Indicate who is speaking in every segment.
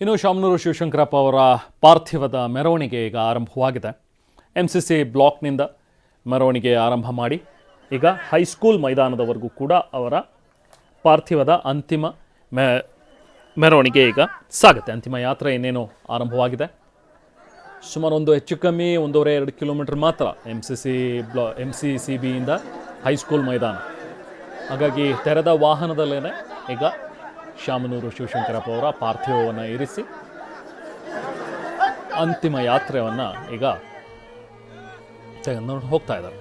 Speaker 1: ಇನ್ನು ಶಾಮನೂರು ಶಿವಶಂಕರಪ್ಪ ಅವರ ಪಾರ್ಥಿವದ ಮೆರವಣಿಗೆ ಈಗ ಆರಂಭವಾಗಿದೆ. MCC ಬ್ಲಾಕ್ನಿಂದ ಮೆರವಣಿಗೆ ಆರಂಭ ಮಾಡಿ ಈಗ ಹೈಸ್ಕೂಲ್ ಮೈದಾನದವರೆಗೂ ಕೂಡ ಅವರ ಪಾರ್ಥಿವದ ಅಂತಿಮ ಮೆರವಣಿಗೆ ಈಗ ಸಾಗುತ್ತೆ. ಅಂತಿಮ ಯಾತ್ರೆ ಇನ್ನೇನು ಆರಂಭವಾಗಿದೆ. ಸುಮಾರು ಒಂದು ಹೆಚ್ಚು ಕಮ್ಮಿ 1.5-2 ಕಿಲೋಮೀಟರ್ ಮಾತ್ರ MCCBಯಿಂದ ಹೈಸ್ಕೂಲ್ ಮೈದಾನ. ಹಾಗಾಗಿ ತೆರೆದ ವಾಹನದಲ್ಲೇ ಈಗ ಶಾಮನೂರು ಶಿವಶಂಕರಪ್ಪ ಅವರ ಪಾರ್ಥಿವವನ್ನು ಇರಿಸಿ ಅಂತಿಮ ಯಾತ್ರೆಯನ್ನು ಈಗ ತೆಗೆದುಕೊಂಡು ಹೋಗ್ತಾ ಇದ್ದಾರೆ.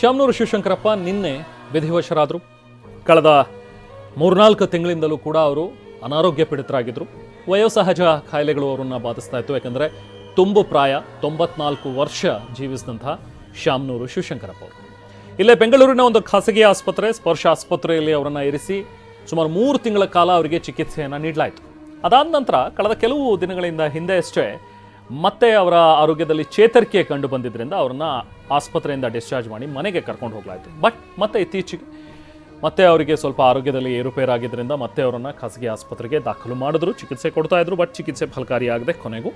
Speaker 1: ಶಾಮನೂರು ಶಿವಶಂಕರಪ್ಪ ನಿನ್ನೆ ವಿಧಿವಶರಾದರು. ಕಳೆದ 3-4 ತಿಂಗಳಿಂದಲೂ ಕೂಡ ಅವರು ಅನಾರೋಗ್ಯ ಪೀಡಿತರಾಗಿದ್ದರು. ವಯೋಸಹಜ ಕಾಯಿಲೆಗಳು ಅವರನ್ನು ಬಾಧಿಸ್ತಾ ಇತ್ತು. ಯಾಕಂದರೆ ತುಂಬು ಪ್ರಾಯ 94 ವರ್ಷ ಜೀವಿಸಿದಂತಹ ಶಾಮನೂರು ಶಿವಶಂಕರಪ್ಪ ಅವರು ಇಲ್ಲೇ ಬೆಂಗಳೂರಿನ ಒಂದು ಖಾಸಗಿ ಆಸ್ಪತ್ರೆ ಸ್ಪರ್ಶ ಆಸ್ಪತ್ರೆಯಲ್ಲಿ ಅವರನ್ನು ಇರಿಸಿ ಸುಮಾರು 3 ತಿಂಗಳ ಕಾಲ ಅವರಿಗೆ ಚಿಕಿತ್ಸೆಯನ್ನು ನೀಡಲಾಯಿತು. ಅದಾದ ನಂತರ ಕಳೆದ ಕೆಲವು ದಿನಗಳಿಂದ ಹಿಂದೆ ಅಷ್ಟೇ ಮತ್ತೆ ಅವರ ಆರೋಗ್ಯದಲ್ಲಿ ಚೇತರಿಕೆ ಕಂಡು ಬಂದಿದ್ದರಿಂದ ಅವರನ್ನು ಆಸ್ಪತ್ರೆಯಿಂದ ಡಿಸ್ಚಾರ್ಜ್ ಮಾಡಿ ಮನೆಗೆ ಕರ್ಕೊಂಡು ಹೋಗಲಾಯಿತು. ಬಟ್ ಮತ್ತೆ ಇತ್ತೀಚೆಗೆ ಮತ್ತೆ ಅವರಿಗೆ ಸ್ವಲ್ಪ ಆರೋಗ್ಯದಲ್ಲಿ ಏರುಪೇರಾಗಿದ್ದರಿಂದ ಮತ್ತೆ ಅವರನ್ನು ಖಾಸಗಿ ಆಸ್ಪತ್ರೆಗೆ ದಾಖಲು ಮಾಡಿದ್ರು, ಚಿಕಿತ್ಸೆ ಕೊಡ್ತಾ ಇದ್ರು. ಬಟ್ ಚಿಕಿತ್ಸೆ ಫಲಕಾರಿಯಾಗದೆ ಕೊನೆಗೂ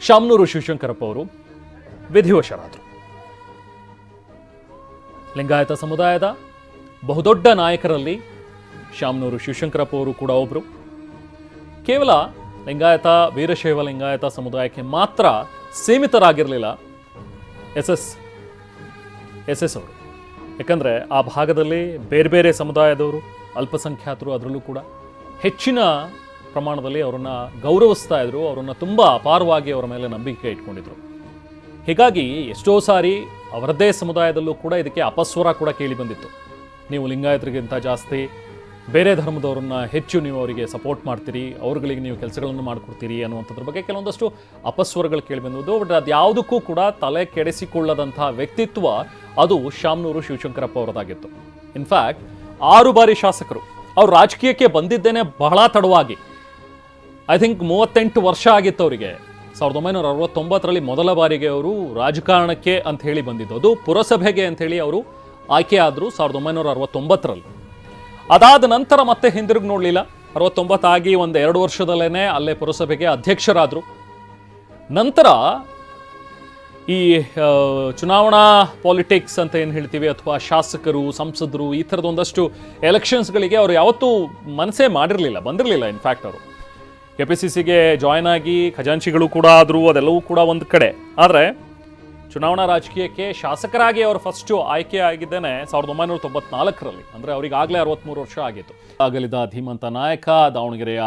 Speaker 1: ಶಾಮನೂರು ಶಿವಶಂಕರಪ್ಪ ಅವರು ವಿಧಿವಶರಾದರು. ಲಿಂಗಾಯತ ಸಮುದಾಯದ ಬಹುದೊಡ್ಡ ನಾಯಕರಲ್ಲಿ ಶಾಮನೂರು ಶಿವಶಂಕರಪ್ಪ ಅವರು ಕೂಡ ಒಬ್ಬರು. ಕೇವಲ ಲಿಂಗಾಯತ ವೀರಶೈವ ಲಿಂಗಾಯತ ಸಮುದಾಯಕ್ಕೆ ಮಾತ್ರ ಸೀಮಿತರಾಗಿರಲಿಲ್ಲ ಎಸ್ ಎಸ್ ಅವರು. ಯಾಕಂದರೆ ಆ ಭಾಗದಲ್ಲಿ ಬೇರೆ ಬೇರೆ ಸಮುದಾಯದವರು, ಅಲ್ಪಸಂಖ್ಯಾತರು ಅದರಲ್ಲೂ ಕೂಡ ಹೆಚ್ಚಿನ ಪ್ರಮಾಣದಲ್ಲಿ ಅವರನ್ನು ಗೌರವಿಸ್ತಾ ಇದ್ರು. ಅವರನ್ನು ತುಂಬ ಅಪಾರವಾಗಿ ಅವರ ಮೇಲೆ ನಂಬಿಕೆ ಇಟ್ಕೊಂಡಿದ್ರು. ಹೀಗಾಗಿ ಎಷ್ಟೋ ಸಾರಿ ಅವರದ್ದೇ ಸಮುದಾಯದಲ್ಲೂ ಕೂಡ ಇದಕ್ಕೆ ಅಪಸ್ವರ ಕೂಡ ಕೇಳಿ ಬಂದಿತ್ತು. ನೀವು ಲಿಂಗಾಯತರಿಗಿಂತ ಜಾಸ್ತಿ ಬೇರೆ ಧರ್ಮದವ್ರನ್ನ ಹೆಚ್ಚು ನೀವು ಅವರಿಗೆ ಸಪೋರ್ಟ್ ಮಾಡ್ತೀರಿ, ಅವ್ರುಗಳಿಗೆ ನೀವು ಕೆಲಸಗಳನ್ನು ಮಾಡಿಕೊಡ್ತೀರಿ ಅನ್ನುವಂಥದ್ರ ಬಗ್ಗೆ ಕೆಲವೊಂದಷ್ಟು ಅಪಸ್ವರಗಳು ಕೇಳಿಬಂದದ್ದು. ಬಟ್ ಅದು ಯಾವುದಕ್ಕೂ ಕೂಡ ತಲೆ ಕೆಡಿಸಿಕೊಳ್ಳದಂಥ ವ್ಯಕ್ತಿತ್ವ ಅದು ಶಾಮನೂರು ಶಿವಶಂಕರಪ್ಪ ಅವರದಾಗಿತ್ತು. ಇನ್ಫ್ಯಾಕ್ಟ್ 6 ಬಾರಿ ಶಾಸಕರು. ಅವ್ರು ರಾಜಕೀಯಕ್ಕೆ ಬಂದಿದ್ದೇನೆ ಬಹಳ ತಡವಾಗಿ. ಐ ಥಿಂಕ್ 38 ವರ್ಷ ಆಗಿತ್ತು ಅವರಿಗೆ. 1969ರಲ್ಲಿ ಮೊದಲ ಬಾರಿಗೆ ಅವರು ರಾಜಕಾರಣಕ್ಕೆ ಅಂತ ಹೇಳಿ ಬಂದಿದ್ದು. ಅದು ಪುರಸಭೆಗೆ ಅಂಥೇಳಿ ಅವರು ಆಯ್ಕೆ ಆದರು 1969ರಲ್ಲಿ. ಅದಾದ ನಂತರ ಮತ್ತೆ ಹಿಂದಿರುಗಿ ನೋಡಲಿಲ್ಲ. 69 ಆಗಿ 1-2 ವರ್ಷದಲ್ಲೇ ಅಲ್ಲೇ ಪುರಸಭೆಗೆ ಅಧ್ಯಕ್ಷರಾದರು. ನಂತರ ಈ ಚುನಾವಣಾ ಪಾಲಿಟಿಕ್ಸ್ ಅಂತ ಏನು ಹೇಳ್ತೀವಿ, ಅಥವಾ ಶಾಸಕರು, ಸಂಸದರು, ಈ ಥರದ ಒಂದಷ್ಟು ಎಲೆಕ್ಷನ್ಸ್ಗಳಿಗೆ ಅವರು ಯಾವತ್ತೂ ಮನಸ್ಸೇ ಮಾಡಿರಲಿಲ್ಲ, ಬಂದಿರಲಿಲ್ಲ. ಇನ್ಫ್ಯಾಕ್ಟ್ ಅವರು KPCCಗೆ ಜಾಯ್ನ್ ಆಗಿ ಖಜಾಂಚಿಗಳು ಕೂಡ ಆದರು, ಅದೆಲ್ಲವೂ ಕೂಡ ಒಂದು ಕಡೆ. ಆದರೆ ಚುನಾವಣಾ ರಾಜಕೀಯಕ್ಕೆ ಶಾಸಕರಾಗಿ ಅವರು ಫಸ್ಟು ಆಯ್ಕೆ ಆಗಿದ್ದೇನೆ 1994ರಲ್ಲಿ. ಅಂದರೆ ಅವರಿಗಾಗಲೇ 63 ವರ್ಷ ಆಗಿತ್ತು. ಆಗಲಿದ ಧೀಮಂತ ನಾಯಕ ದಾವಣಗೆರೆಯ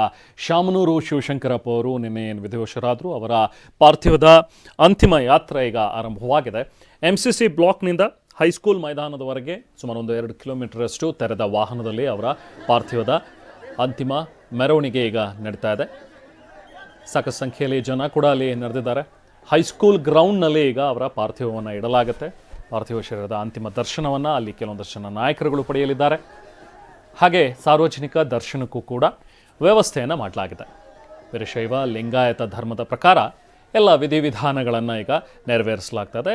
Speaker 1: ಶಾಮನೂರು ಶಿವಶಂಕರಪ್ಪ ಅವರು ನಿನ್ನೆ ಏನು ವಿಧಿವಶರಾದರು. ಅವರ ಪಾರ್ಥಿವದ ಅಂತಿಮ ಯಾತ್ರೆ ಈಗ ಆರಂಭವಾಗಿದೆ. MCC ಬ್ಲಾಕ್ನಿಂದ ಹೈಸ್ಕೂಲ್ ಮೈದಾನದವರೆಗೆ ಸುಮಾರು 1-2 ಕಿಲೋಮೀಟರಷ್ಟು ತೆರೆದ ವಾಹನದಲ್ಲಿ ಅವರ ಪಾರ್ಥಿವದ ಅಂತಿಮ ಮೆರವಣಿಗೆ ಈಗ ನಡೀತಾ ಇದೆ. ಸಾಕಷ್ಟು ಸಂಖ್ಯೆಯಲ್ಲಿ ಜನ ಕೂಡ ಅಲ್ಲಿ ನಡೆದಿದ್ದಾರೆ. ಹೈಸ್ಕೂಲ್ ಗ್ರೌಂಡ್ನಲ್ಲಿ ಈಗ ಅವರ ಪಾರ್ಥಿವವನ್ನು ಇಡಲಾಗುತ್ತೆ. ಪಾರ್ಥಿವ ಶರೀರದ ಅಂತಿಮ ದರ್ಶನವನ್ನು ಅಲ್ಲಿ ಕೆಲವೊಂದಷ್ಟು ಜನ ನಾಯಕರುಗಳು ಪಡೆಯಲಿದ್ದಾರೆ. ಹಾಗೆ ಸಾರ್ವಜನಿಕ ದರ್ಶನಕ್ಕೂ ಕೂಡ ವ್ಯವಸ್ಥೆಯನ್ನು ಮಾಡಲಾಗಿದೆ. ವೀರಶೈವ ಲಿಂಗಾಯತ ಧರ್ಮದ ಪ್ರಕಾರ ಎಲ್ಲ ವಿಧಿವಿಧಾನಗಳನ್ನು ಈಗ ನೆರವೇರಿಸಲಾಗ್ತದೆ.